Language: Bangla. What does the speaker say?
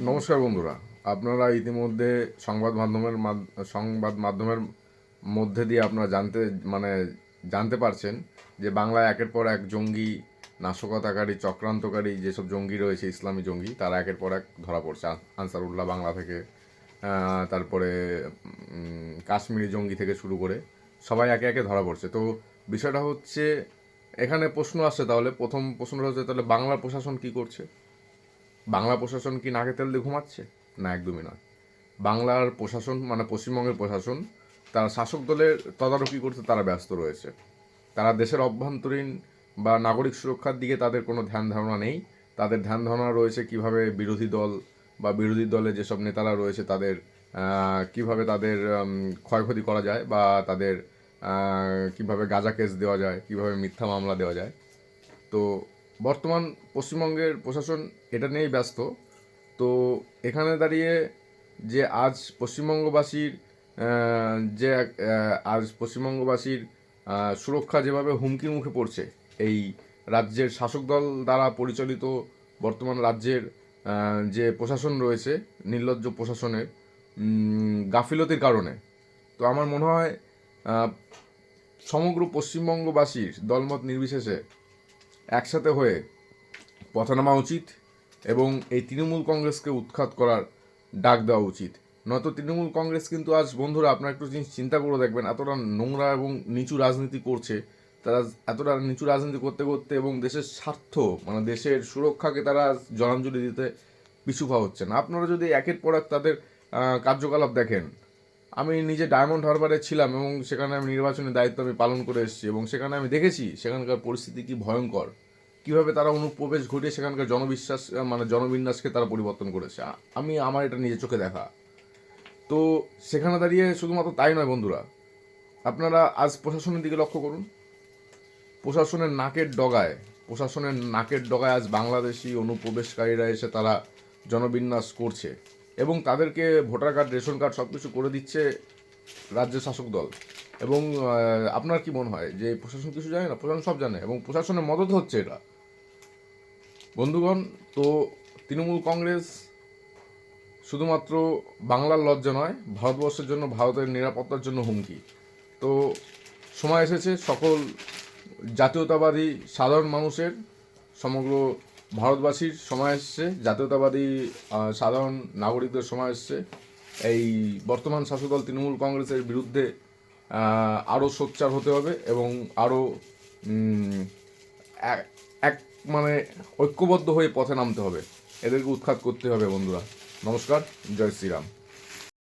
নমস্কার বন্ধুরা, আপনারা ইতিমধ্যে সংবাদ মাধ্যমের মধ্যে দিয়ে আপনারা জানতে পারছেন যে বাংলায় একের পর এক জঙ্গি, নাশকতাকারী, চক্রান্তকারী যেসব জঙ্গি রয়েছে, ইসলামী জঙ্গি, তারা একের পর এক ধরা পড়ছে। আনসারুল্লাহ বাংলা থেকে তারপরে কাশ্মীরি জঙ্গি থেকে শুরু করে সবাই একে একে ধরা পড়ছে। তো বিষয়টা হচ্ছে, এখানে প্রশ্ন আসছে, তাহলে প্রথম প্রশ্নটা হচ্ছে, তাহলে বাংলার প্রশাসন কি করছে? বাংলা প্রশাসন কি নাকে তেল দিয়ে ঘুমাচ্ছে? না, একদমই নয়। বাংলার প্রশাসন মানে পশ্চিমবঙ্গের প্রশাসন, তারা শাসক দলের তদারকি করতে তারা ব্যস্ত রয়েছে। তারা দেশের অভ্যন্তরীণ বা নাগরিক সুরক্ষার দিকে তাদের কোনো ধ্যান ধারণা নেই। তাদের ধ্যান ধারণা রয়েছে কিভাবে বিরোধী দল বা বিরোধী দলে যেসব নেতারা রয়েছে তাদের কিভাবে তাদের ক্ষয়ক্ষতি করা যায়, বা তাদের কিভাবে গাঁজা কেস দেওয়া যায়, কিভাবে মিথ্যা মামলা দেওয়া যায়। তো বর্তমান পশ্চিমবঙ্গের প্রশাসন এটা নিয়েই ব্যস্ত। তো এখানে দাঁড়িয়ে যে আজ পশ্চিমবঙ্গবাসীর সুরক্ষা যেভাবে হুমকির মুখে পড়ছে, এই রাজ্যের শাসক দল দ্বারা পরিচালিত বর্তমান রাজ্যের যে প্রশাসন রয়েছে, নির্লজ্জ প্রশাসনের গাফিলতির কারণে, তো আমার মনে হয় সমগ্র পশ্চিমবঙ্গবাসীর দলমত নির্বিশেষে একসাথে হয়ে পথে নামা উচিত এবং এই তৃণমূল কংগ্রেসকে উৎখাত করার ডাক দেওয়া উচিত। নয়তো তৃণমূল কংগ্রেস কিন্তু আজ, বন্ধুরা আপনারা একটু জিনিস চিন্তা করে দেখবেন, এতটা নোংরা এবং নিচু রাজনীতি করছে। তারা এতটা নিচু রাজনীতি করতে করতে এবং দেশের স্বার্থ মানে দেশের সুরক্ষাকে তারা জলাঞ্জলি দিতে পিছু পা হচ্ছে না। আপনারা যদি একের পর এক তাদের কার্যকলাপ দেখেন, আমি নিজে ডায়মন্ড হারবারে ছিলাম এবং সেখানে আমি নির্বাচনী দায়িত্ব আমি পালন করে এসেছি, এবং সেখানে আমি দেখেছি সেখানকার পরিস্থিতি কি ভয়ঙ্কর, কিভাবে তারা অনুপ্রবেশ ঘটিয়ে সেখানকার জনবিন্যাসকে তারা পরিবর্তন করেছে। আমি আমার এটা নিজের চোখে দেখা। তো সেখানে দাঁড়িয়ে শুধুমাত্র তাই নয় বন্ধুরা, আপনারা আজ প্রশাসনের দিকে লক্ষ্য করুন। প্রশাসনের নাকের ডগায় আজ বাংলাদেশি অনুপ্রবেশকারীরা এসে তারা জনবিন্যাস করছে, এবং তাদেরকে ভোটার কার্ড, রেশন কার্ড সব কিছু করে দিচ্ছে রাজ্যের শাসক দল। এবং আপনার কি মনে হয় যে প্রশাসন কিছু জানে না? প্রশাসন সব জানে, এবং প্রশাসনের মদত হচ্ছে এটা, বন্ধুগণ। তো তৃণমূল কংগ্রেস শুধুমাত্র বাংলার লজ্জা নয়, ভারতবর্ষের জন্য, ভারতের নিরাপত্তার জন্য হুমকি। তো সময় এসেছে সকল জাতীয়তাবাদী সাধারণ মানুষের, সমগ্র ভারতবাসীর সময় এসছে, জাতীয়তাবাদী সাধারণ নাগরিকদের সময় এসছে এই বর্তমান শাসকদল তৃণমূল কংগ্রেসের বিরুদ্ধে আরও সোচ্চার হতে হবে এবং আরও এক মানে ঐক্যবদ্ধ হয়ে পথে নামতে হবে। এদেরকে উৎখাত করতে হবে বন্ধুরা। নমস্কার, জয় শ্রীরাম।